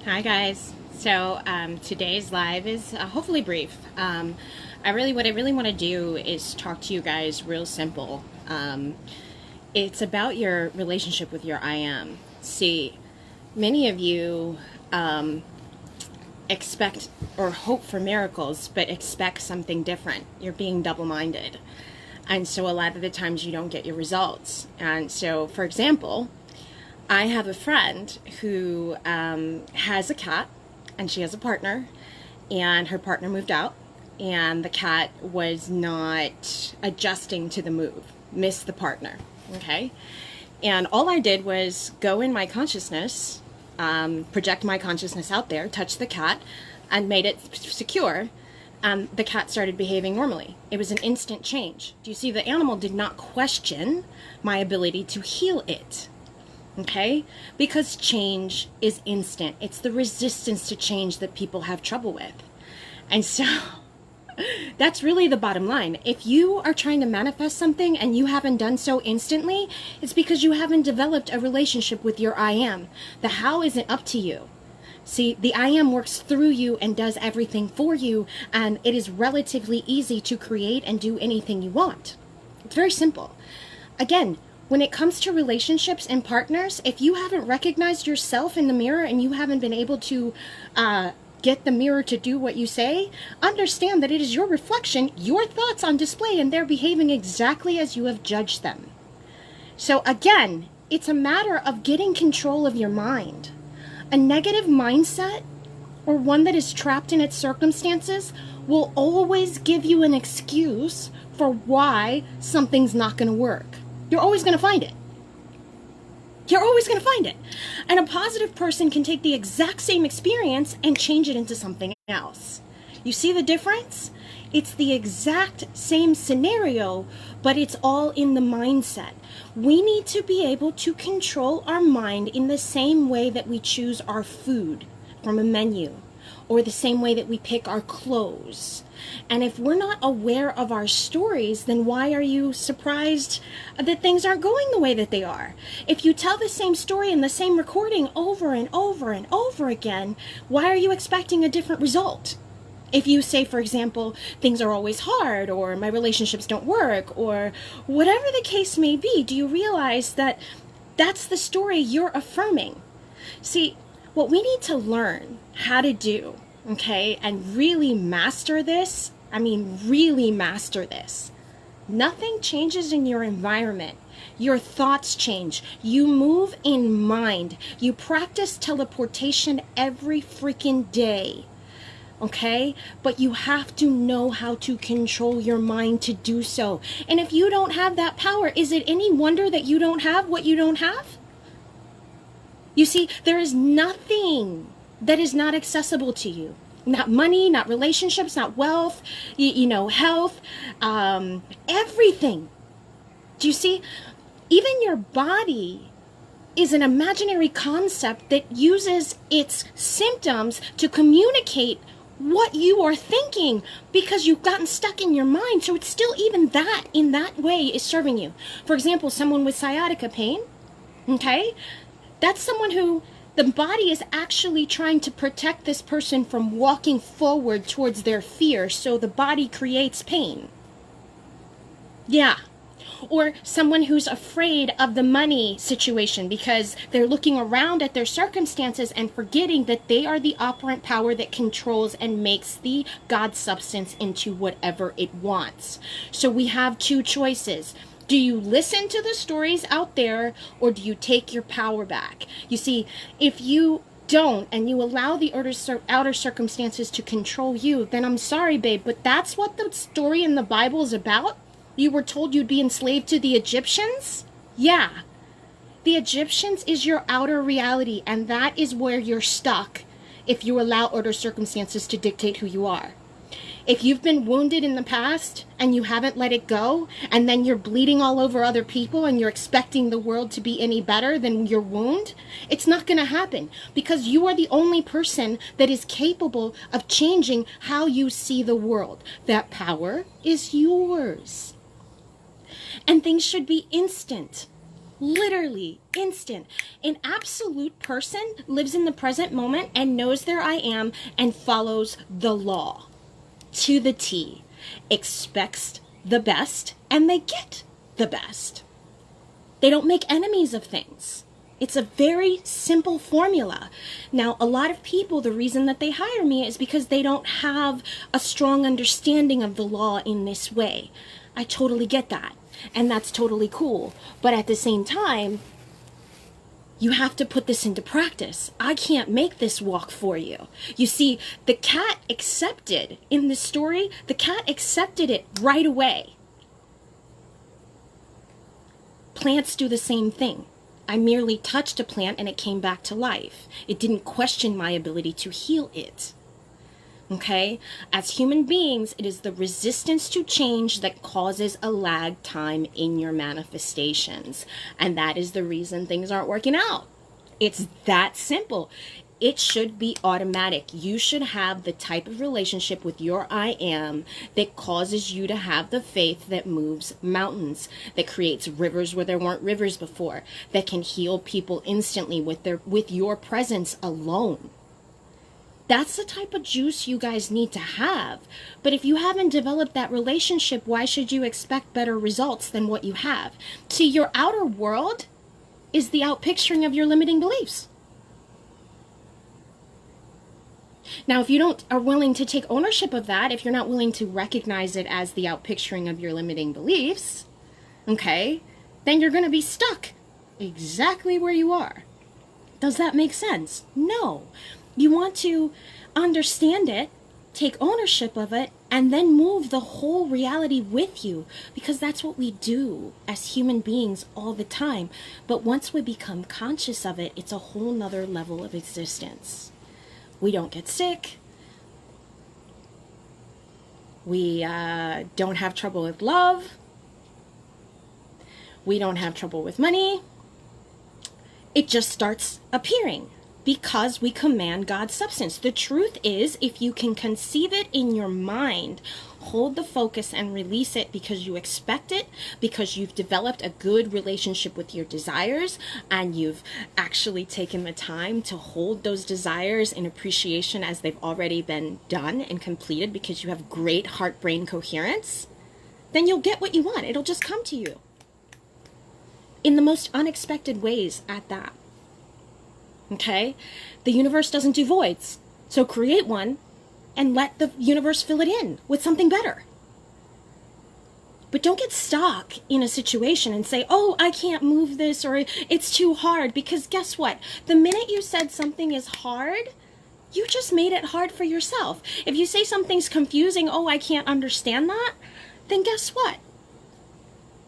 Hi guys. Today's live is hopefully brief. What I really want to do is talk to you guys real simple. It's about your relationship with your I am. See, many of you expect or hope for miracles, but expect something different. You're being double-minded, and so a lot of the times you don't get your results. And so, for example, I have a friend who has a cat, and she has a partner, and her partner moved out, and the cat was not adjusting to the move, missed the partner, okay? And all I did was go in my consciousness, project my consciousness out there, touch the cat, and made it secure. The cat started behaving normally. It was an instant change. Do you see? The animal did not question my ability to heal it. Okay? Because change is instant. It's the resistance to change that people have trouble with. And so that's really the bottom line. If you are trying to manifest something and you haven't done so instantly, it's because you haven't developed a relationship with your I am. The how isn't up to you. See, the I am works through you and does everything for you, and it is relatively easy to create and do anything you want. It's very simple. Again, when it comes to relationships and partners, if you haven't recognized yourself in the mirror and you haven't been able to get the mirror to do what you say, understand that it is your reflection, your thoughts on display, and they're behaving exactly as you have judged them. So again, it's a matter of getting control of your mind. A negative mindset, or one that is trapped in its circumstances, will always give you an excuse for why something's not going to work. You're always going to find it. You're always going to find it. And a positive person can take the exact same experience and change it into something else. You see the difference? It's the exact same scenario, but it's all in the mindset. We need to be able to control our mind in the same way that we choose our food from a menu, or the same way that we pick our clothes. And if we're not aware of our stories, then why are you surprised that things aren't going the way that they are? If you tell the same story in the same recording over and over and over again, why are you expecting a different result? If you say, for example, things are always hard, or my relationships don't work, or whatever the case may be, do you realize that that's the story you're affirming? See, what we need to learn how to do, okay, and really master this, really master this. Nothing changes in your environment. Your thoughts change. You move in mind. You practice teleportation every freaking day, okay? But you have to know how to control your mind to do so. And if you don't have that power, is it any wonder that you don't have what you don't have? You see, there is nothing that is not accessible to you. Not money, not relationships, not wealth, health, everything. Do you see? Even your body is an imaginary concept that uses its symptoms to communicate what you are thinking, because you've gotten stuck in your mind. So it's still even that, in that way, is serving you. For example, someone with sciatica pain, okay? That's someone who the body is actually trying to protect this person from walking forward towards their fear, so the body creates pain. Yeah. Or someone who's afraid of the money situation because they're looking around at their circumstances and forgetting that they are the operant power that controls and makes the God substance into whatever it wants. So we have two choices. Do you listen to the stories out there, or do you take your power back? You see, if you don't and you allow the outer circumstances to control you, then I'm sorry, babe, but that's what the story in the Bible is about. You were told you'd be enslaved to the Egyptians? Yeah. The Egyptians is your outer reality, and that is where you're stuck if you allow outer circumstances to dictate who you are. If you've been wounded in the past and you haven't let it go, and then you're bleeding all over other people and you're expecting the world to be any better than your wound, it's not going to happen, because you are the only person that is capable of changing how you see the world. That power is yours. And things should be instant. Literally, instant. An absolute person lives in the present moment and knows their I am and follows the law to the T. Expects the best and they get the best. They don't make enemies of things. It's a very simple formula. Now, a lot of people, the reason that they hire me is because they don't have a strong understanding of the law in this way. I totally get that. And that's totally cool. But at the same time, you have to put this into practice. I can't make this walk for you. You see, the cat accepted in this story, the cat accepted it right away. Plants do the same thing. I merely touched a plant and it came back to life. It didn't question my ability to heal it. Okay? As human beings, it is the resistance to change that causes a lag time in your manifestations. And that is the reason things aren't working out. It's that simple. It should be automatic. You should have the type of relationship with your I am that causes you to have the faith that moves mountains, that creates rivers where there weren't rivers before, that can heal people instantly with your presence alone. That's the type of juice you guys need to have. But if you haven't developed that relationship, why should you expect better results than what you have? See, your outer world is the outpicturing of your limiting beliefs. Now, if you are willing to take ownership of that, if you're not willing to recognize it as the outpicturing of your limiting beliefs, okay, then you're going to be stuck exactly where you are. Does that make sense? No. You want to understand it, take ownership of it, and then move the whole reality with you, because that's what we do as human beings all the time. But once we become conscious of it, it's a whole nother level of existence. We don't get sick. We don't have trouble with love. We don't have trouble with money. It just starts appearing because we command God's substance. The truth is, if you can conceive it in your mind, hold the focus and release it because you expect it, because you've developed a good relationship with your desires, and you've actually taken the time to hold those desires in appreciation as they've already been done and completed because you have great heart-brain coherence, then you'll get what you want. It'll just come to you in the most unexpected ways at that. Okay? The universe doesn't do voids. So create one and let the universe fill it in with something better. But don't get stuck in a situation and say, oh, I can't move this, or it's too hard. Because guess what? The minute you said something is hard, you just made it hard for yourself. If you say something's confusing, oh, I can't understand that, then guess what?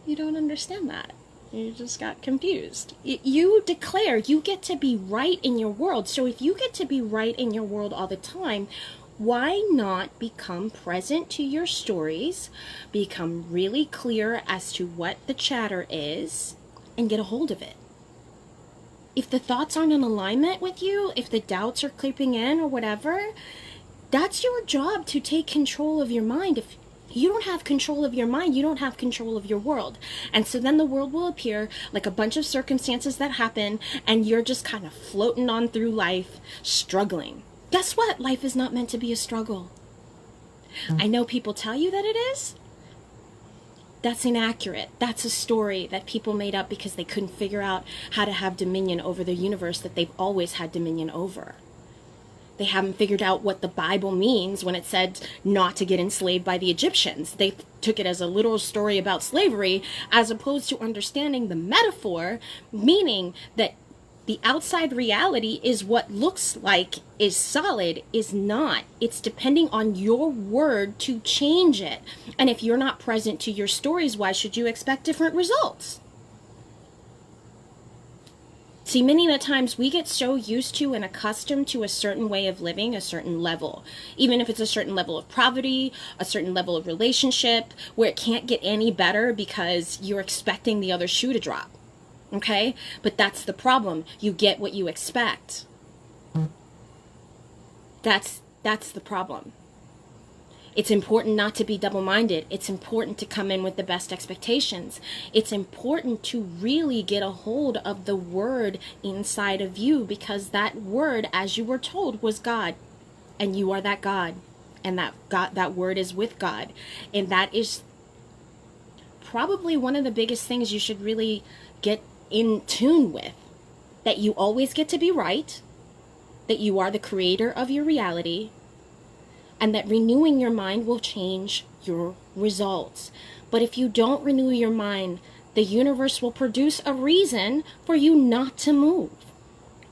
You don't understand that. You just got confused. You declare you get to be right in your world. So if you get to be right in your world all the time, why not become present to your stories, become really clear as to what the chatter is, and get a hold of it? If the thoughts aren't in alignment with you, if the doubts are creeping in or whatever, that's your job to take control of your mind. If you don't have control of your mind, you don't have control of your world. And so then the world will appear like a bunch of circumstances that happen, and you're just kind of floating on through life, struggling. Guess what? Life is not meant to be a struggle. I know people tell you that it is. That's inaccurate. That's a story that people made up because they couldn't figure out how to have dominion over the universe that they've always had dominion over. They haven't figured out what the Bible means when it said not to get enslaved by the Egyptians. They took it as a literal story about slavery, as opposed to understanding the metaphor, meaning that the outside reality is what looks like is solid, is not. It's depending on your word to change it. And if you're not present to your stories, why should you expect different results? See, many of the times we get so used to and accustomed to a certain way of living, a certain level, even if it's a certain level of poverty, a certain level of relationship, where it can't get any better because you're expecting the other shoe to drop. Okay? But that's the problem. You get what you expect. That's the problem. It's important not to be double-minded. It's important to come in with the best expectations. It's important to really get a hold of the word inside of you, because that word, as you were told, was God. And you are that God. And that word is with God. And that is probably one of the biggest things you should really get in tune with. That you always get to be right. That you are the creator of your reality. And that renewing your mind will change your results. But if you don't renew your mind, the universe will produce a reason for you not to move.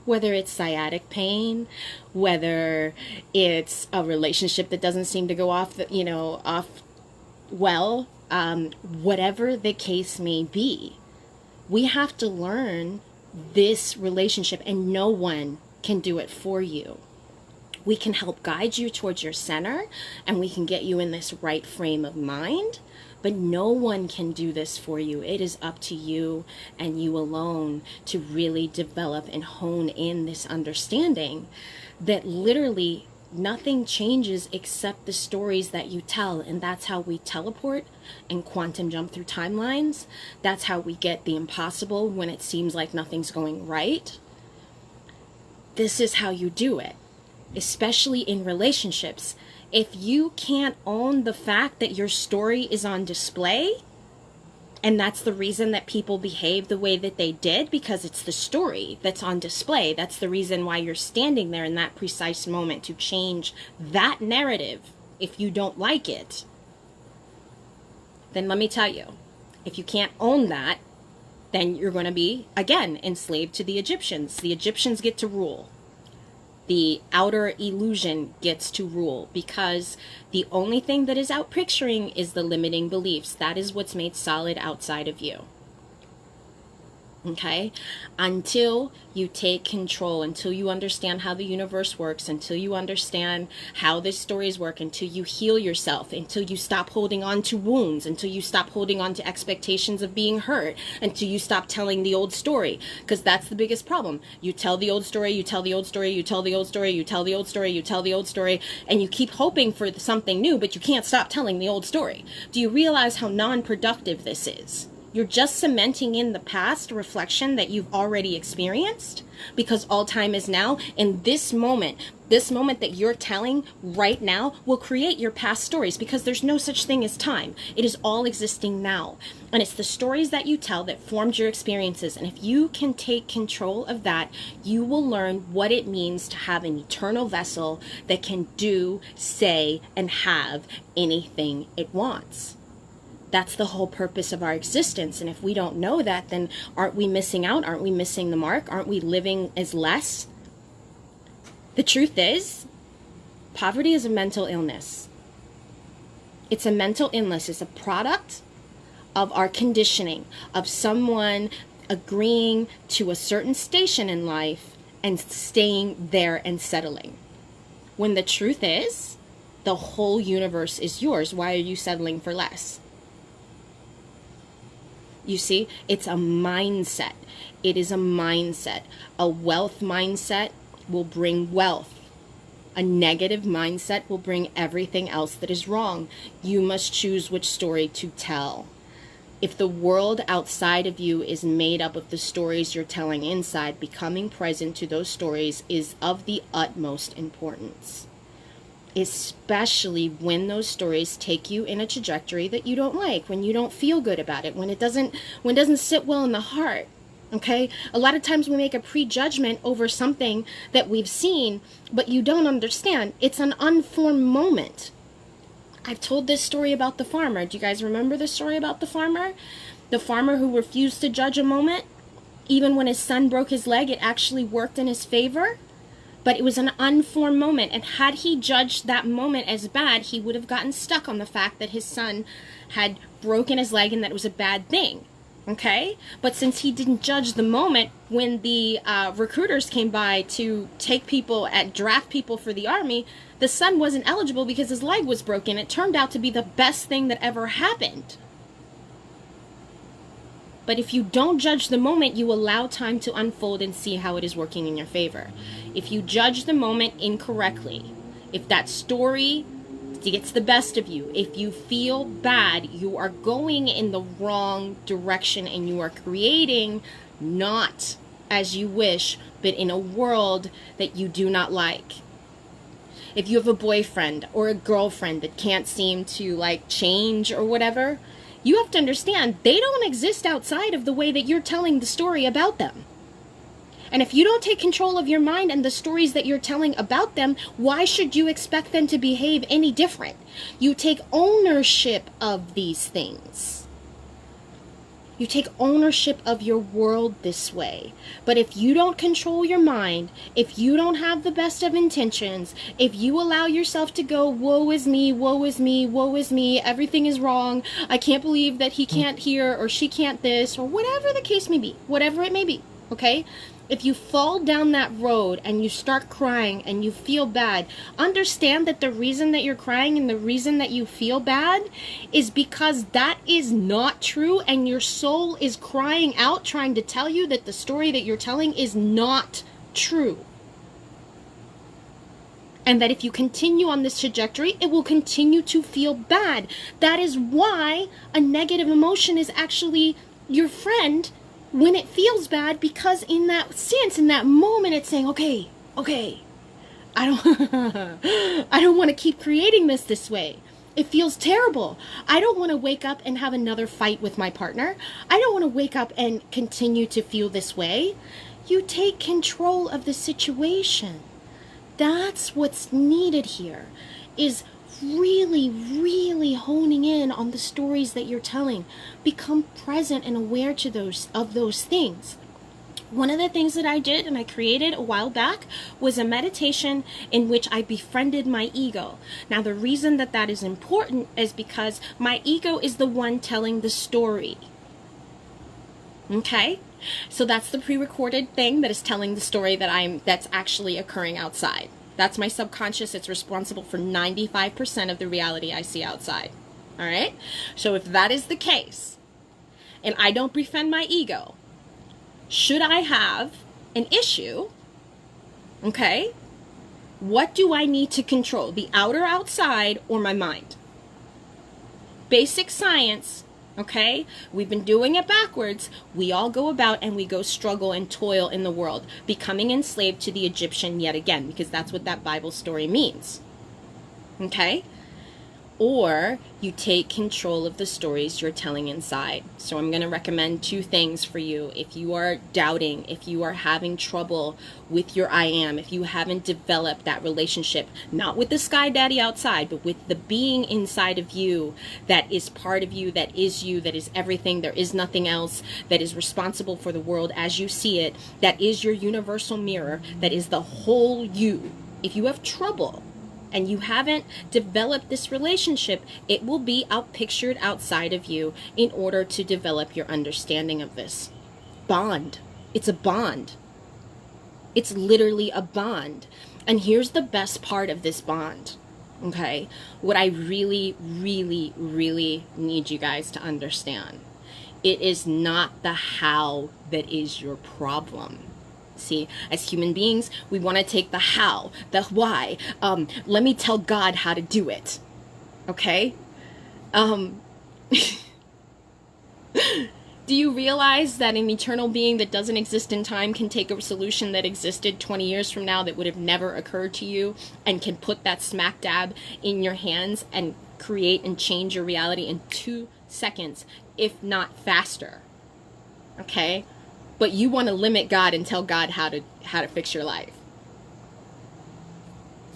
Whether it's sciatic pain, whether it's a relationship that doesn't seem to go off well, whatever the case may be. We have to learn this relationship, and no one can do it for you. We can help guide you towards your center, and we can get you in this right frame of mind, but no one can do this for you. It is up to you and you alone to really develop and hone in this understanding that literally nothing changes except the stories that you tell. And that's how we teleport and quantum jump through timelines. That's how we get the impossible when it seems like nothing's going right. This is how you do it. Especially in relationships. If you can't own the fact that your story is on display, and that's the reason that people behave the way that they did, because it's the story that's on display. That's the reason why you're standing there in that precise moment to change that narrative. If you don't like it, then let me tell you, if you can't own that, then you're going to be, again, enslaved to the Egyptians. The Egyptians get to rule. The outer illusion gets to rule, because the only thing that is out picturing is the limiting beliefs. That is what's made solid outside of you. Okay? Until you take control, until you understand how the universe works, until you understand how these stories work, until you heal yourself, until you stop holding on to wounds, until you stop holding on to expectations of being hurt, until you stop telling the old story. Because that's the biggest problem. You tell the old story, you tell the old story, you tell the old story, you tell the old story, you tell the old story, and you keep hoping for something new, but you can't stop telling the old story. Do you realize how non-productive this is? You're just cementing in the past reflection that you've already experienced, because all time is now. And this moment that you're telling right now will create your past stories, because there's no such thing as time. It is all existing now. And it's the stories that you tell that formed your experiences. And if you can take control of that, you will learn what it means to have an eternal vessel that can do, say, and have anything it wants. That's the whole purpose of our existence. And if we don't know that, then aren't we missing out? Aren't we missing the mark? Aren't we living as less? The truth is, poverty is a mental illness. It's a mental illness. It's a product of our conditioning, of someone agreeing to a certain station in life and staying there and settling. When the truth is, the whole universe is yours. Why are you settling for less? You see, it's a mindset. It is a mindset. A wealth mindset will bring wealth. A negative mindset will bring everything else that is wrong. You must choose which story to tell. If the world outside of you is made up of the stories you're telling inside, becoming present to those stories is of the utmost importance. Especially when those stories take you in a trajectory that you don't like, when you don't feel good about it, when it doesn't sit well in the heart. Okay? A lot of times we make a prejudgment over something that we've seen, but you don't understand. It's an unformed moment. I've told this story about the farmer. Do you guys remember the story about the farmer? The farmer who refused to judge a moment? Even when his son broke his leg, it actually worked in his favor. But it was an unformed moment, and had he judged that moment as bad, he would have gotten stuck on the fact that his son had broken his leg and that it was a bad thing. Okay? But since he didn't judge the moment, when the recruiters came by to take people draft people for the army, the son wasn't eligible because his leg was broken. It turned out to be the best thing that ever happened. But if you don't judge the moment, you allow time to unfold and see how it is working in your favor. If you judge the moment incorrectly, if that story It gets the best of you. If you feel bad, you are going in the wrong direction and you are creating not as you wish, but in a world that you do not like. If you have a boyfriend or a girlfriend that can't seem to like change or whatever, you have to understand they don't exist outside of the way that you're telling the story about them. And if you don't take control of your mind and the stories that you're telling about them, why should you expect them to behave any different? You take ownership of these things. You take ownership of your world this way. But if you don't control your mind, if you don't have the best of intentions, if you allow yourself to go, woe is me, woe is me, woe is me, everything is wrong, I can't believe that he can't hear or she can't this, or whatever the case may be, whatever it may be, okay? If you fall down that road and you start crying and you feel bad, understand that the reason that you're crying and the reason that you feel bad is because that is not true, and your soul is crying out trying to tell you that the story that you're telling is not true. And that if you continue on this trajectory, it will continue to feel bad. That is why a negative emotion is actually your friend when it feels bad, because in that sense, in that moment, it's saying, okay, I don't want to keep creating this way. It feels terrible. I don't want to wake up and have another fight with my partner. I don't want to wake up and continue to feel this way. You take control of the situation. That's what's needed here, is really, really honing in on the stories that you're telling. Become present and aware to those things. One of the things that I did and I created a while back was a meditation in which I befriended my ego. Now, the reason that that is important is because my ego is the one telling the story. Okay? So that's the pre-recorded thing that is telling the story that's actually occurring outside. That's my subconscious. It's responsible for 95% of the reality I see outside. All right? So if that is the case, and I don't befriend my ego, should I have an issue, okay, what do I need to control? The outer outside or my mind? Basic science, okay? We've been doing it backwards. We all go about and we go struggle and toil in the world, becoming enslaved to the Egyptian yet again, because that's what that Bible story means. Okay? Or you take control of the stories you're telling inside. So I'm going to recommend 2 things for you. If you are doubting, if you are having trouble with your I am, if you haven't developed that relationship, not with the sky daddy outside, but with the being inside of you that is part of you, that is everything, there is nothing else, that is responsible for the world as you see it, that is your universal mirror, that is the whole you. If you have trouble and you haven't developed this relationship, it will be outpictured outside of you in order to develop your understanding of this. Bond. It's a bond. It's literally a bond. And here's the best part of this bond. Okay? What I really, really, really need you guys to understand. It is not the how that is your problem. See, as human beings, we want to take the how, the why. Let me tell God how to do it. Okay? Do you realize that an eternal being that doesn't exist in time can take a solution that existed 20 years from now that would have never occurred to you and can put that smack dab in your hands and create and change your reality in 2 seconds, if not faster? Okay? But you want to limit God and tell God how to fix your life.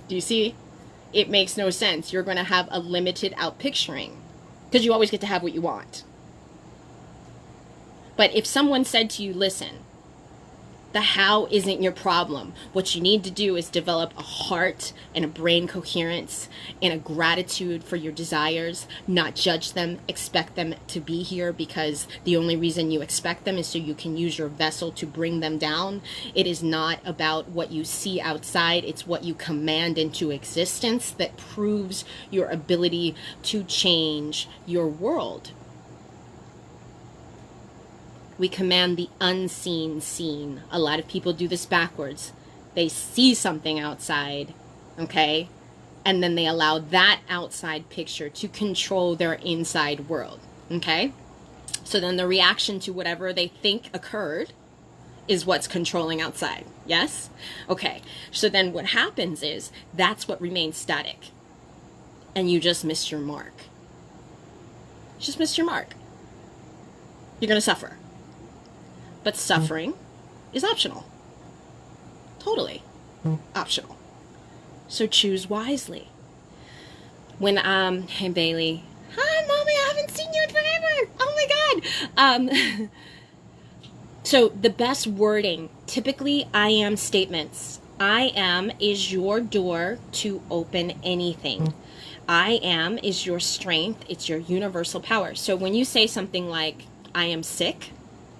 Do you see? It makes no sense. You're going to have a limited outpicturing because you always get to have what you want. But if someone said to you, listen, the how isn't your problem. What you need to do is develop a heart and a brain coherence and a gratitude for your desires, not judge them, expect them to be here because the only reason you expect them is so you can use your vessel to bring them down. It is not about what you see outside. It's what you command into existence that proves your ability to change your world. We command the unseen seen. A lot of people do this backwards. They see something outside, okay? And then they allow that outside picture to control their inside world. Okay? So then the reaction to whatever they think occurred is what's controlling outside. Yes? Okay. So then what happens is that's what remains static. And you just missed your mark. Just missed your mark. You're going to suffer. But suffering is optional. Totally optional. So choose wisely. When, hey Bailey. Hi, Mommy, I haven't seen you in forever. Oh my God. So the best wording, typically I am statements. I am is your door to open anything. I am is your strength. It's your universal power. So when you say something like, I am sick,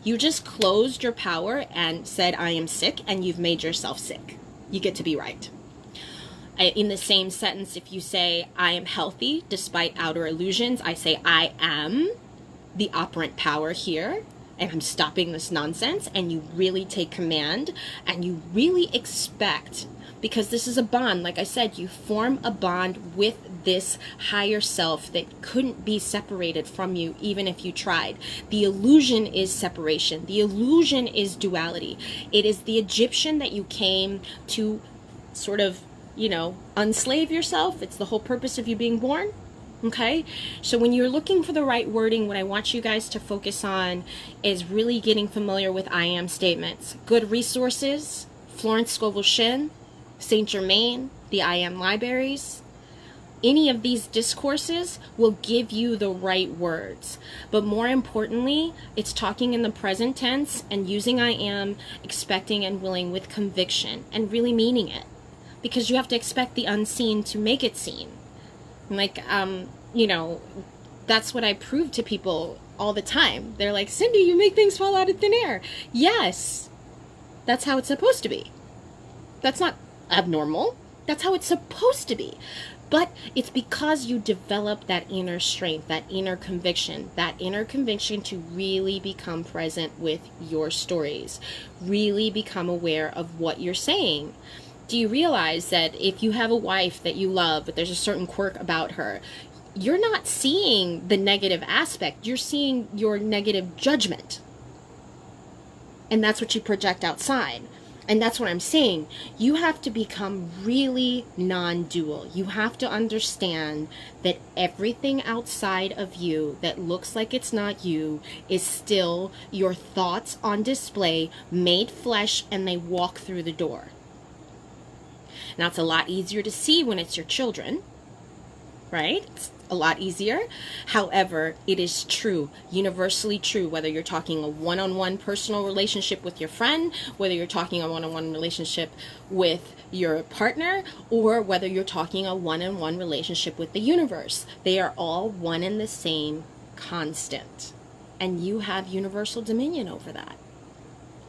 you just closed your power and said, I am sick, and you've made yourself sick. You get to be right. In the same sentence, if you say, I am healthy despite outer illusions, I say, I am the operant power here, and I'm stopping this nonsense, and you really take command, and you really expect, because this is a bond, like I said, you form a bond with this higher self that couldn't be separated from you even if you tried. The illusion is separation. The illusion is duality. It is the Egyptian that you came to sort of, unslave yourself. It's the whole purpose of you being born. Okay? So when you're looking for the right wording, what I want you guys to focus on is really getting familiar with I am statements. Good resources, Florence Scovel Shinn, Saint Germain, the I am libraries. Any of these discourses will give you the right words. But more importantly, it's talking in the present tense and using I am, expecting and willing with conviction and really meaning it. Because you have to expect the unseen to make it seen. Like, that's what I prove to people all the time. They're like, Cindy, you make things fall out of thin air. Yes, that's how it's supposed to be. That's not abnormal. That's how it's supposed to be. But it's because you develop that inner strength, that inner conviction to really become present with your stories, really become aware of what you're saying. Do you realize that if you have a wife that you love, but there's a certain quirk about her, you're not seeing the negative aspect, you're seeing your negative judgment. And that's what you project outside. And that's what I'm saying. You have to become really non-dual. You have to understand that everything outside of you that looks like it's not you is still your thoughts on display, made flesh, and they walk through the door. Now, it's a lot easier to see when it's your children, right? It's a lot easier. However, it is true, universally true, whether you're talking a one-on-one personal relationship with your friend, whether you're talking a one-on-one relationship with your partner, or whether you're talking a one-on-one relationship with the universe. They are all one and the same constant. And you have universal dominion over that.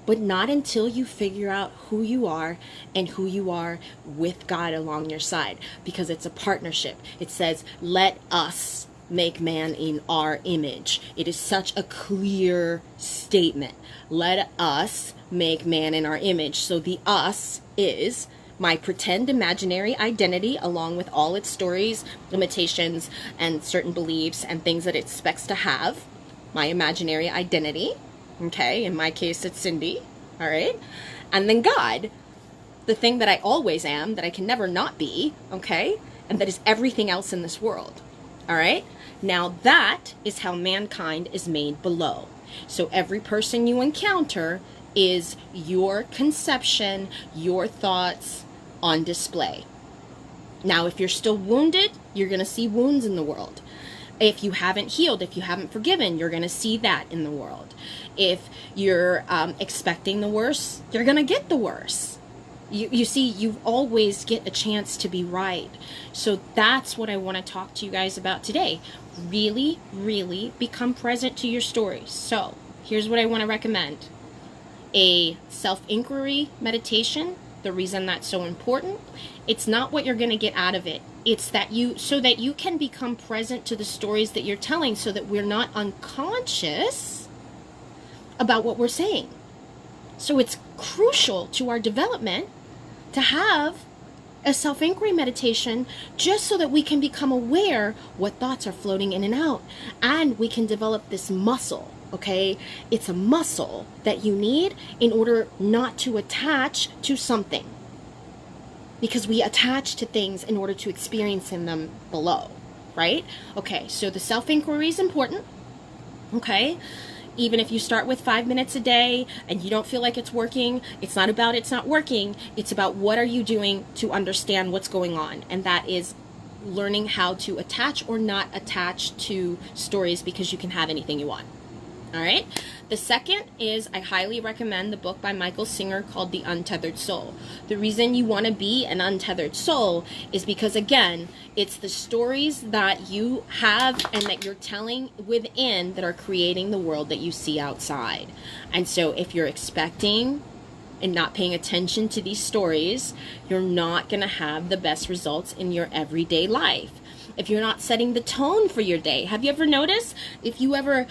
But not until you figure out who you are and who you are with God along your side. Because it's a partnership. It says, let us make man in our image. It is such a clear statement. Let us make man in our image. So the us is my pretend imaginary identity along with all its stories, limitations, and certain beliefs and things that it expects to have. My imaginary identity. Okay, in my case, it's Cindy, all right? And then God, the thing that I always am, that I can never not be, okay? And that is everything else in this world, all right? Now that is how mankind is made below. So every person you encounter is your conception, your thoughts on display. Now, if you're still wounded, you're going to see wounds in the world. If you haven't healed, if you haven't forgiven, you're going to see that in the world. If you're expecting the worst, you're going to get the worst. You see, you always get a chance to be right. So that's what I want to talk to you guys about today. Really, really become present to your stories. So here's what I want to recommend. A self-inquiry meditation. The reason that's so important, it's not what you're going to get out of it. It's that so that you can become present to the stories that you're telling so that we're not unconscious about what we're saying. So it's crucial to our development to have a self-inquiry meditation just so that we can become aware what thoughts are floating in and out, and we can develop this muscle. Okay, it's a muscle that you need in order not to attach to something, because we attach to things in order to experience them below, right? Okay, so the self-inquiry is important. Okay, even if you start with 5 minutes a day and you don't feel like it's working, it's not about it's not working. It's about what are you doing to understand what's going on. And that is learning how to attach or not attach to stories, because you can have anything you want. All right. The second is, I highly recommend the book by Michael Singer called The Untethered Soul. The reason you want to be an untethered soul is because, again, it's the stories that you have and that you're telling within that are creating the world that you see outside. And so if you're expecting and not paying attention to these stories, you're not going to have the best results in your everyday life. If you're not setting the tone for your day. Have you ever noticed if you ever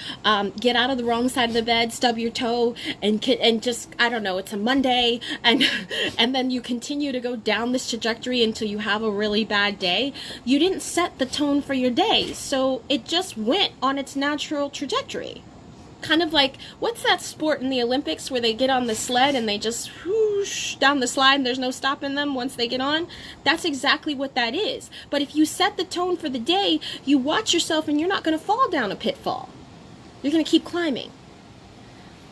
get out of the wrong side of the bed, stub your toe, and just, I don't know, it's a Monday, and and then you continue to go down this trajectory until you have a really bad day? You didn't set the tone for your day, so it just went on its natural trajectory. Kind of like, what's that sport in the Olympics where they get on the sled and they just whoosh down the slide and there's no stopping them once they get on? That's exactly what that is. But if you set the tone for the day, you watch yourself and you're not going to fall down a pitfall. You're going to keep climbing.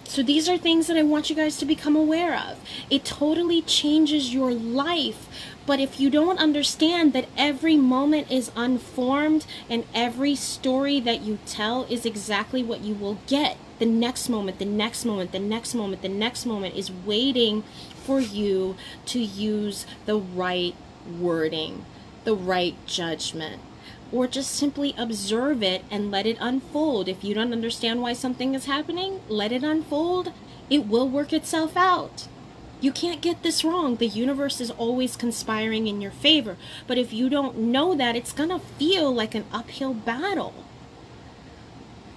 So these are things that I want you guys to become aware of. It totally changes your life. But if you don't understand that every moment is unformed and every story that you tell is exactly what you will get, the next moment, the next moment, the next moment, the next moment is waiting for you to use the right wording, the right judgment, or just simply observe it and let it unfold. If you don't understand why something is happening, let it unfold. It will work itself out. You can't get this wrong. The universe is always conspiring in your favor. But if you don't know that, it's going to feel like an uphill battle.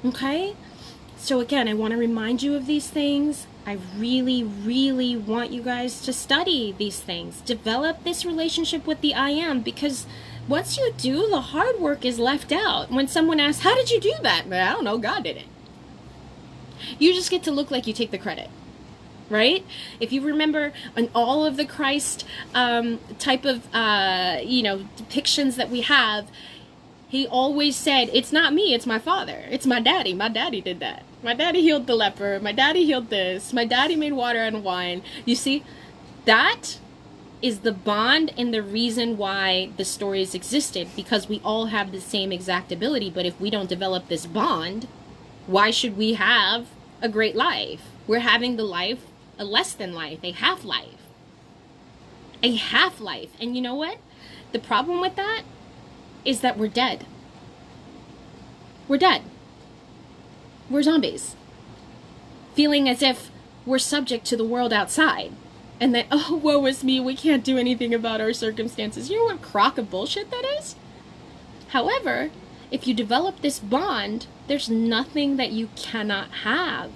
Okay? So again, I want to remind you of these things. I really, really want you guys to study these things. Develop this relationship with the I Am, because once you do, the hard work is left out. When someone asks, how did you do that? I don't know, God did it. You just get to look like you take the credit. Right? If you remember on all of the Christ type of, depictions that we have, he always said, it's not me, it's my Father. It's my daddy. My daddy did that. My daddy healed the leper. My daddy healed this. My daddy made water and wine. You see, that is the bond and the reason why the stories existed, because we all have the same exact ability. But if we don't develop this bond, why should we have a great life? We're having the life, a less than life, a half-life. A half-life. And you know what? The problem with that is that we're dead. We're dead. We're zombies. Feeling as if we're subject to the world outside. And that, oh, woe is me, we can't do anything about our circumstances. You know what crock of bullshit that is? However, if you develop this bond, there's nothing that you cannot have.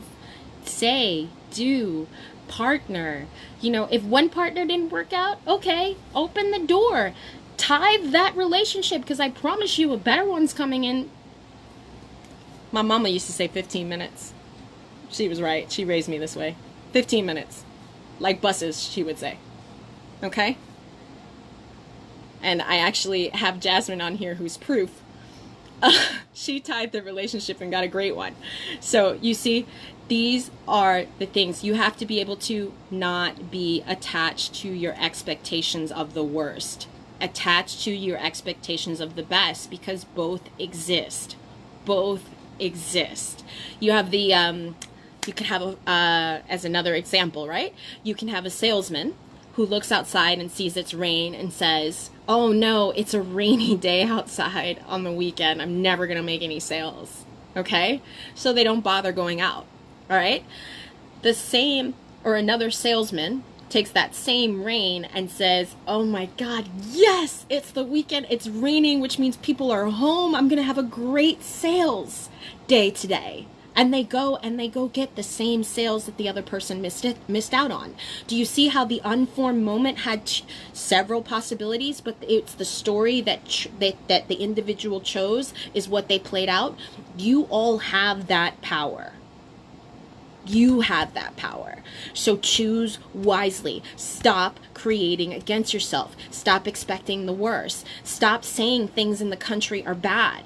Say, do, partner. You know, if one partner didn't work out, okay, open the door. Tithe that relationship, because I promise you a better one's coming in. My mama used to say 15 minutes. She was right. She raised me this way. 15 minutes. Like buses, she would say. Okay? And I actually have Jasmine on here who's proof. She tied the relationship and got a great one. So you see, these are the things. You have to be able to not be attached to your expectations of the worst. Attached to your expectations of the best, because both exist. Both exist. You have the, you could have, as another example, right? You can have a salesman who looks outside and sees it's rain and says, oh no, it's a rainy day outside on the weekend. I'm never going to make any sales. Okay? So they don't bother going out. All right? The same, or another salesman takes that same rain and says, oh my God, yes, it's the weekend. It's raining, which means people are home. I'm going to have a great sales day today. and they go get the same sales that the other person missed out on. Do you see how the unformed moment had several possibilities, but it's the story that the individual chose is what they played out? You all have that power. You have that power. So choose wisely. Stop creating against yourself. Stop expecting the worst. Stop saying things in the country are bad.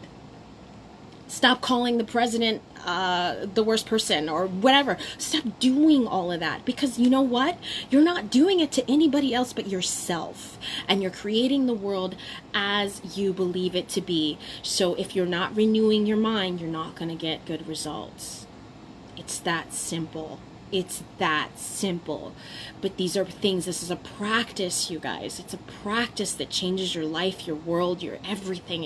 Stop calling the president the worst person or whatever. Stop doing all of that, because you know what? You're not doing it to anybody else but yourself. And you're creating the world as you believe it to be. So if you're not renewing your mind, you're not going to get good results. It's that simple. It's that simple. But these are things, this is a practice, you guys. It's a practice that changes your life, your world, your everything.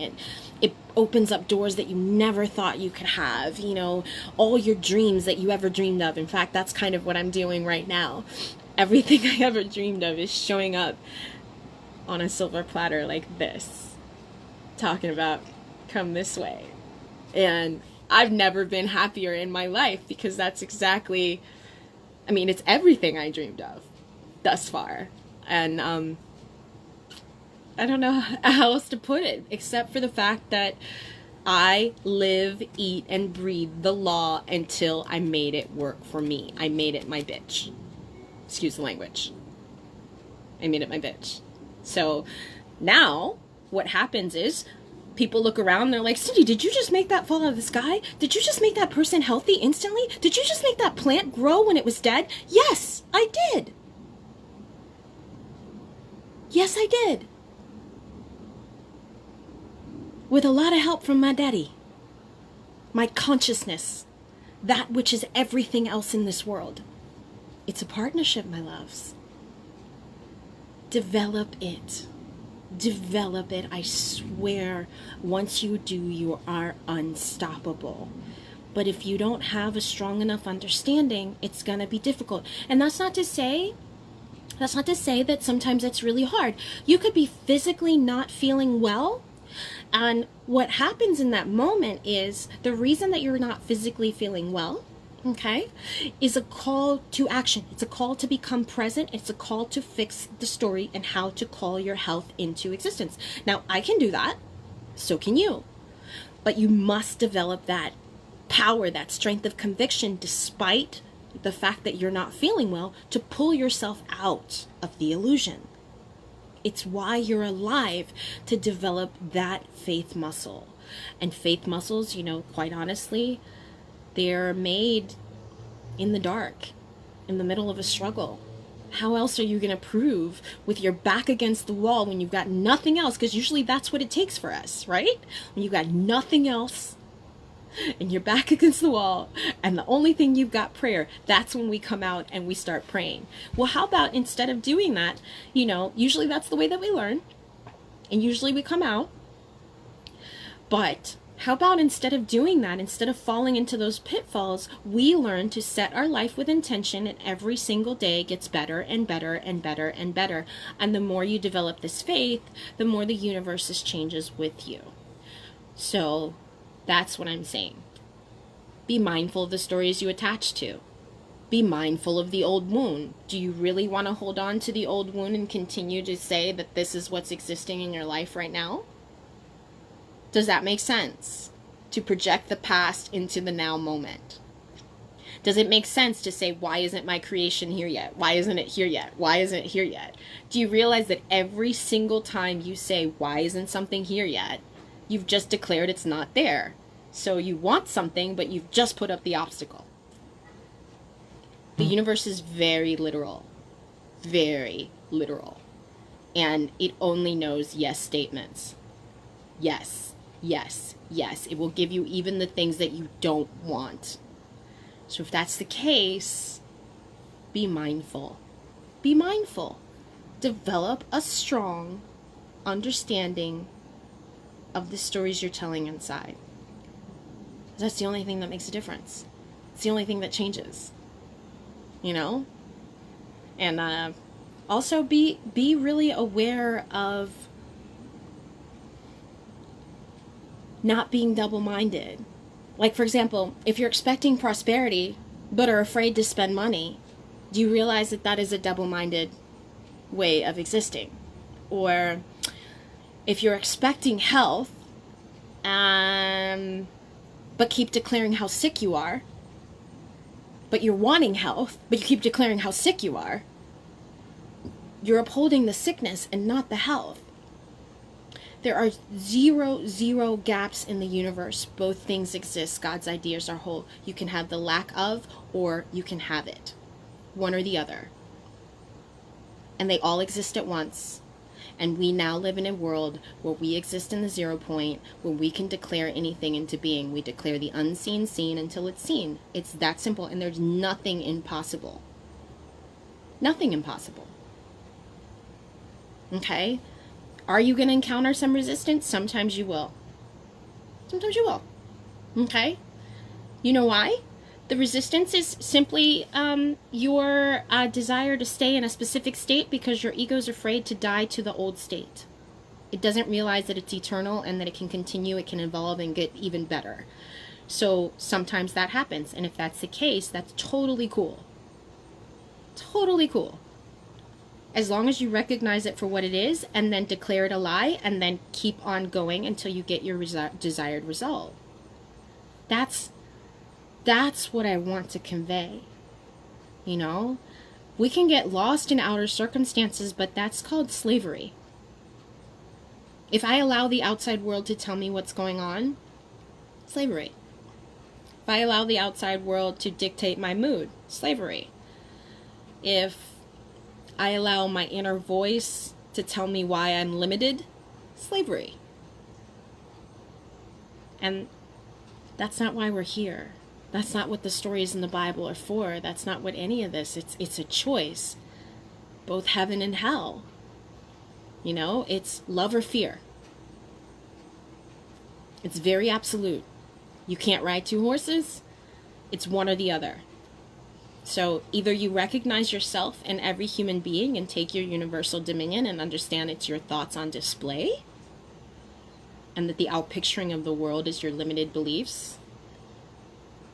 It opens up doors that you never thought you could have, you know, all your dreams that you ever dreamed of. In fact, that's kind of what I'm doing right now. Everything I ever dreamed of is showing up on a silver platter like this, talking about come this way. And I've never been happier in my life, because that's exactly, I mean, it's everything I dreamed of thus far. And I don't know how else to put it, except for the fact that I live, eat, and breathe the law until I made it work for me. I made it my bitch. Excuse the language. I made it my bitch. So now what happens is, people look around, they're like, Cindy, did you just make that fall out of the sky? Did you just make that person healthy instantly? Did you just make that plant grow when it was dead? Yes, I did. Yes, I did. With a lot of help from my daddy. My consciousness. That which is everything else in this world. It's a partnership, my loves. Develop it. Develop it. I swear, once you do, you are unstoppable. But if you don't have a strong enough understanding, it's going to be difficult. And that's not to say that sometimes it's really hard. You could be physically not feeling well, and what happens in that moment is the reason that you're not physically feeling well, okay, is a call to action. It's a call to become present. It's a call to fix the story and how to call your health into existence. Now, I can do that. So can you. But you must develop that power, that strength of conviction, despite the fact that you're not feeling well, to pull yourself out of the illusion. It's why you're alive, to develop that faith muscle. And faith muscles, you know, quite honestly, they're made in the dark, in the middle of a struggle. How else are you going to prove with your back against the wall when you've got nothing else? Because usually that's what it takes for us, right? When you've got nothing else and you're back against the wall and the only thing you've got prayer, that's when we come out and we start praying. Well, how about instead of doing that, you know, usually that's the way that we learn, and usually we come out. But how about instead of doing that, instead of falling into those pitfalls, we learn to set our life with intention, and every single day gets better and better and better and better. And the more you develop this faith, the more the universe changes with you. So that's what I'm saying. Be mindful of the stories you attach to. Be mindful of the old wound. Do you really want to hold on to the old wound and continue to say that this is what's existing in your life right now? Does that make sense? To project the past into the now moment. Does it make sense to say, why isn't my creation here yet? Why isn't it here yet? Why isn't it here yet? Do you realize that every single time you say, why isn't something here yet, you've just declared it's not there? So you want something, but you've just put up the obstacle. The universe is very literal. Very literal. And it only knows yes statements. Yes, yes, yes. It will give you even the things that you don't want. So if that's the case, be mindful. Be mindful. Develop a strong understanding of the stories you're telling inside. That's the only thing that makes a difference. It's the only thing that changes. You know? And also be really aware of not being double-minded. Like, for example, if you're expecting prosperity but are afraid to spend money, do you realize that that is a double-minded way of existing? Or if you're expecting health, but keep declaring how sick you are, but you're wanting health, but you keep declaring how sick you are, you're upholding the sickness and not the health. There are zero gaps in the universe. Both things exist. God's ideas are whole. You can have the lack of, or you can have it. One or the other. And they all exist at once. And we now live in a world where we exist in the 0 point, where we can declare anything into being. We declare the unseen seen until it's seen. It's that simple, and there's nothing impossible. Nothing impossible. Okay? Are you going to encounter some resistance? Sometimes you will. Sometimes you will. Okay? You know why? The resistance is simply your desire to stay in a specific state because your ego is afraid to die to the old state. It doesn't realize that it's eternal and that it can continue, it can evolve and get even better. So sometimes that happens. And if that's the case, that's totally cool. Totally cool. As long as you recognize it for what it is and then declare it a lie and then keep on going until you get your desired result. That's what I want to convey. You know, we can get lost in outer circumstances, but that's called slavery. If I allow the outside world to tell me what's going on, slavery. If I allow the outside world to dictate my mood, slavery. If I allow my inner voice to tell me why I'm limited, slavery. And that's not why we're here. That's not what the stories in the Bible are for. That's not what any of this. It's a choice. Both heaven and hell. You know, it's love or fear. It's very absolute. You can't ride two horses. It's one or the other. So either you recognize yourself in every human being and take your universal dominion and understand it's your thoughts on display, and that the outpicturing of the world is your limited beliefs,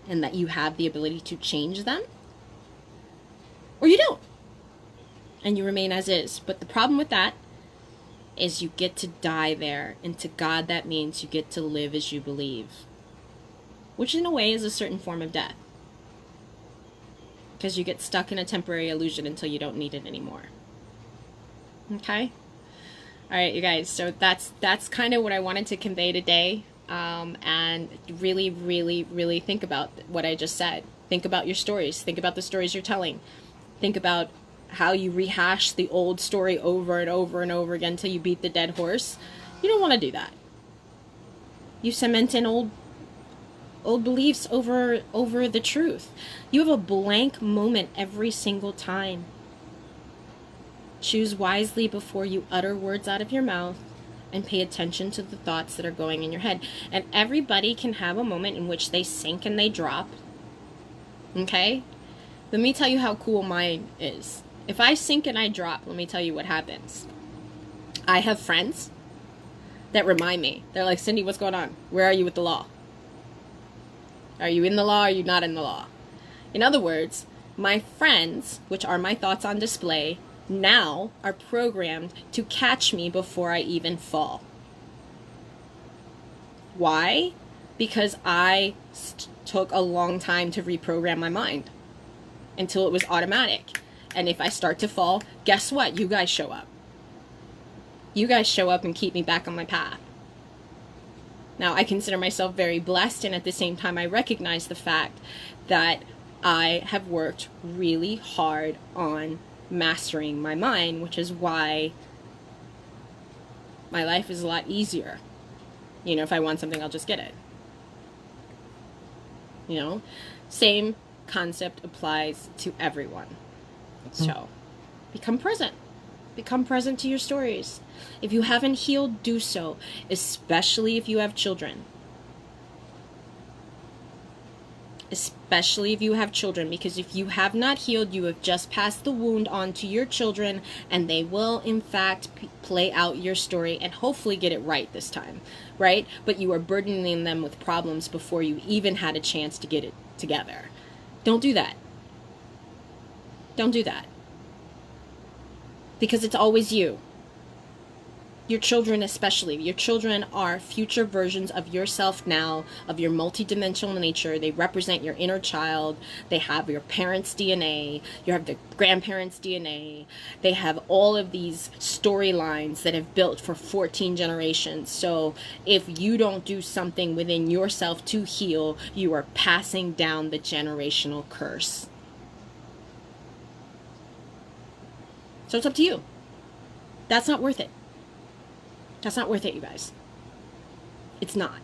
and that you have the ability to change them, or you don't, and you remain as is. But the problem with that is you get to die there, and to God that means you get to live as you believe, which in a way is a certain form of death. Because you get stuck in a temporary illusion until you don't need it anymore. Okay? Alright, you guys, so that's kind of what I wanted to convey today. And really, really, really think about what I just said. Think about your stories. Think about the stories you're telling. Think about how you rehash the old story over and over and over again until you beat the dead horse. You don't want to do that. You cement in old beliefs over the truth. You have a blank moment every single time. Choose wisely before you utter words out of your mouth, and pay attention to the thoughts that are going in your head. And everybody can have a moment in which they sink and they drop. Okay? Let me tell you how cool mine is. If I sink and I drop, let me tell you what happens. I have friends that remind me. They're like, Cindy, what's going on? Where are you with the law? Are you in the law? Are you not in the law? In other words, my friends, which are my thoughts on display, now are programmed to catch me before I even fall. Why? Because I took a long time to reprogram my mind until it was automatic. And if I start to fall, guess what? You guys show up. You guys show up and keep me back on my path. Now, I consider myself very blessed, and at the same time, I recognize the fact that I have worked really hard on mastering my mind, which is why my life is a lot easier. You know, if I want something, I'll just get it. You know, same concept applies to everyone. So, become present. Become present to your stories. If you haven't healed, do so, especially if you have children. especially if you have children, because if you have not healed, you have just passed the wound on to your children, and they will in fact play out your story and hopefully get it right this time, right? But you are burdening them with problems before you even had a chance to get it together. Don't do that. Don't do that. Because it's always you. Your children especially. Your children are future versions of yourself now, of your multidimensional nature. They represent your inner child. They have your parents' DNA. You have the grandparents' DNA. They have all of these storylines that have built for 14 generations. So if you don't do something within yourself to heal, you are passing down the generational curse. So it's up to you. That's not worth it. That's not worth it, you guys. It's not.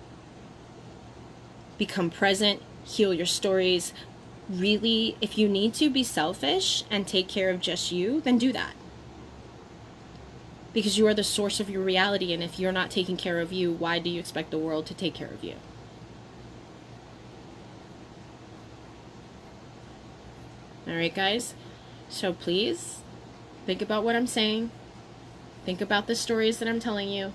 Become present, heal your stories. Really, if you need to be selfish and take care of just you, then do that. Because you are the source of your reality, and if you're not taking care of you, why do you expect the world to take care of you? All right, guys? So please, think about what I'm saying. Think about the stories that I'm telling you.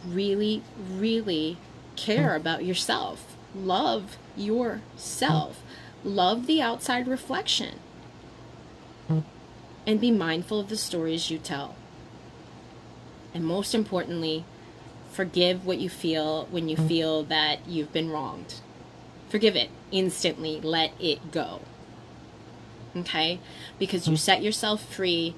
Really, really care about yourself. Love yourself. Love the outside reflection. And be mindful of the stories you tell. And most importantly, forgive what you feel when you feel that you've been wronged. Forgive it instantly. Let it go. Okay? Because you set yourself free,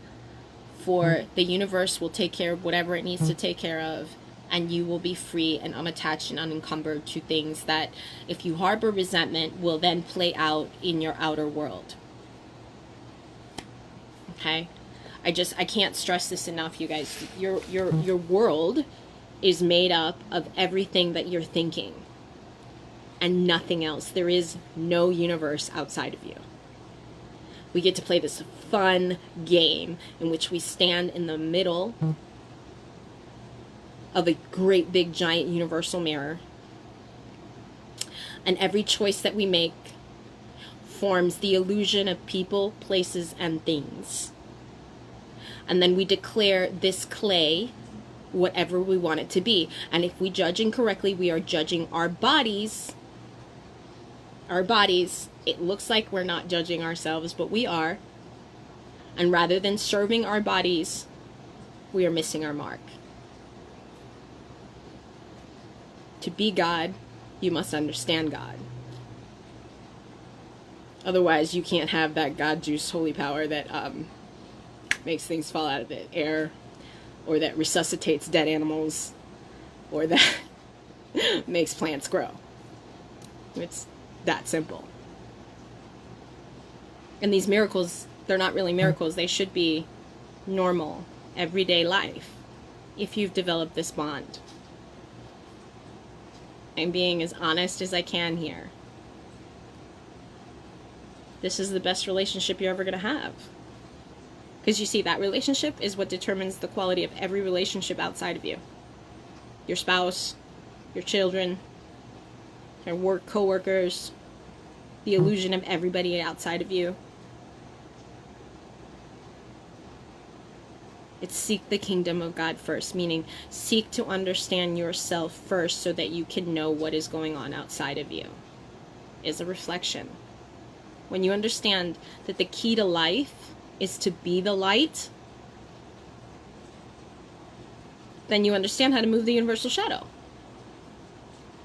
for the universe will take care of whatever it needs to take care of, and you will be free and unattached and unencumbered to things that, if you harbor resentment, will then play out in your outer world. Okay? I can't stress this enough, you guys. Your world is made up of everything that you're thinking and nothing else. There is no universe outside of you. We get to play this fun game in which we stand in the middle of a great big giant universal mirror. And every choice that we make forms the illusion of people, places, and things. And then we declare this clay whatever we want it to be. And if we judge incorrectly, we are judging our bodies. Our bodies. It looks like we're not judging ourselves, but we are. And rather than serving our bodies, we are missing our mark. To be God, you must understand God. Otherwise, you can't have that God juice holy power that makes things fall out of the air, or that resuscitates dead animals, or that makes plants grow. It's that simple. And these miracles, they're not really miracles. They should be normal, everyday life, if you've developed this bond. I'm being as honest as I can here. This is the best relationship you're ever going to have. Because you see, that relationship is what determines the quality of every relationship outside of you. Your spouse, your children, your work co-workers, the illusion of everybody outside of you. It's seek the kingdom of God first, meaning seek to understand yourself first so that you can know what is going on outside of you. Is a reflection. When you understand that the key to life is to be the light, then you understand how to move the universal shadow.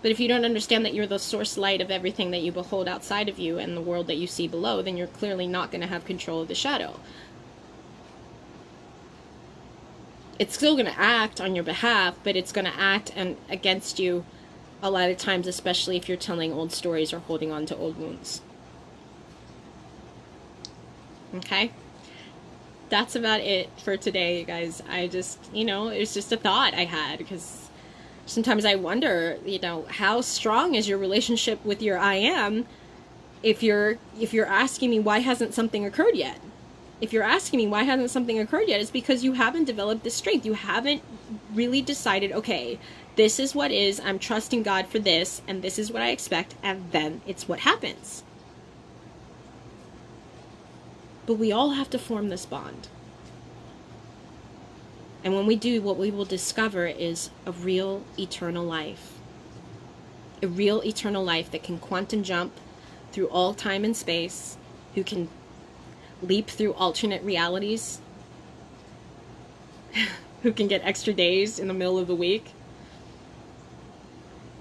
But if you don't understand that you're the source light of everything that you behold outside of you and the world that you see below, then you're clearly not going to have control of the shadow. It's still going to act on your behalf, but it's going to act against you a lot of times, especially if you're telling old stories or holding on to old wounds. Okay? That's about it for today, you guys. I just, it's just a thought I had, because sometimes I wonder, how strong is your relationship with your I am if you're asking me why hasn't something occurred yet? If you're asking me why hasn't something occurred yet, it's because you haven't developed this strength. You haven't really decided, okay, this is what is, I'm trusting God for this, and this is what I expect, and then it's what happens. But we all have to form this bond. And when we do, what we will discover is a real eternal life. A real eternal life that can quantum jump through all time and space, who can leap through alternate realities, who can get extra days in the middle of the week.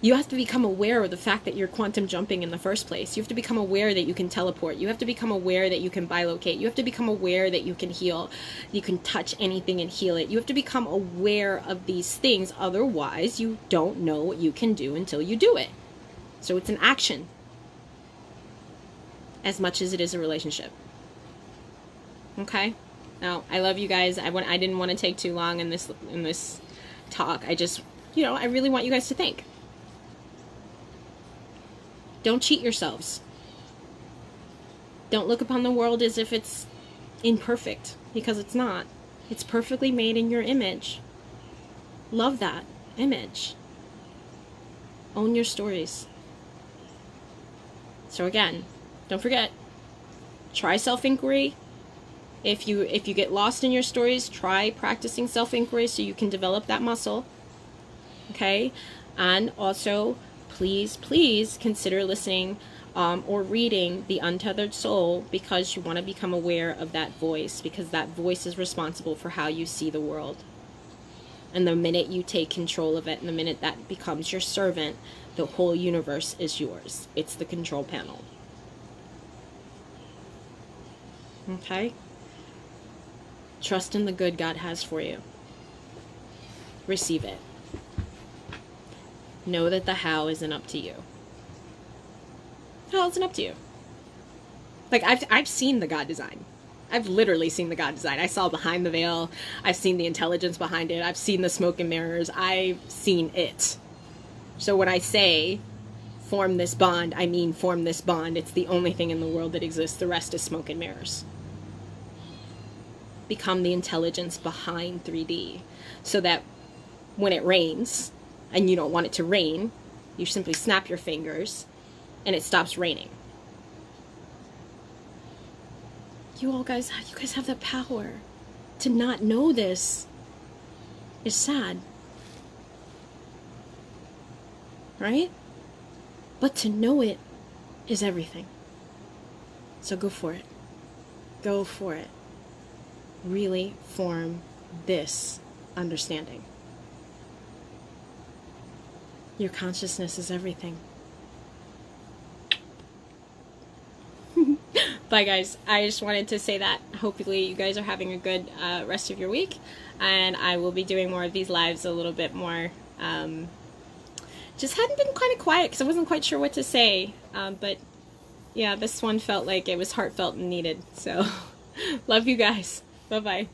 You have to become aware of the fact that you're quantum jumping in the first place. You have to become aware that you can teleport. You have to become aware that you can bilocate. You have to become aware that you can heal. You can touch anything and heal it. You have to become aware of these things. Otherwise, you don't know what you can do until you do it. So it's an action as much as it is a relationship. Okay? Now, I love you guys. I didn't want to take too long in this talk. I just, I really want you guys to think. Don't cheat yourselves. Don't look upon the world as if it's imperfect, because it's not. It's perfectly made in your image. Love that image. Own your stories. So again, don't forget, try self-inquiry. If you get lost in your stories, try practicing self-inquiry so you can develop that muscle. Okay? And also, please consider listening or reading The Untethered Soul, because you want to become aware of that voice, because that voice is responsible for how you see the world. And the minute you take control of it, and the minute that becomes your servant, the whole universe is yours. It's the control panel. Okay? Trust in the good God has for you. Receive it. Know that the how isn't up to you. How isn't up to you? Like, I've seen the God design. I've literally seen the God design. I saw behind the veil. I've seen the intelligence behind it. I've seen the smoke and mirrors. I've seen it. So when I say form this bond, I mean form this bond. It's the only thing in the world that exists. The rest is smoke and mirrors. Become the intelligence behind 3D, so that when it rains and you don't want it to rain, you simply snap your fingers and it stops raining. You guys have the power. To not know this is sad. Right? But to know it is everything. So go for it. Go for it. Really form this understanding. Your consciousness is everything. Bye, guys. I just wanted to say that. Hopefully you guys are having a good rest of your week. And I will be doing more of these lives a little bit more. Just hadn't been kind of quiet because I wasn't quite sure what to say. But yeah, this one felt like it was heartfelt and needed. So love you guys. Bye-bye.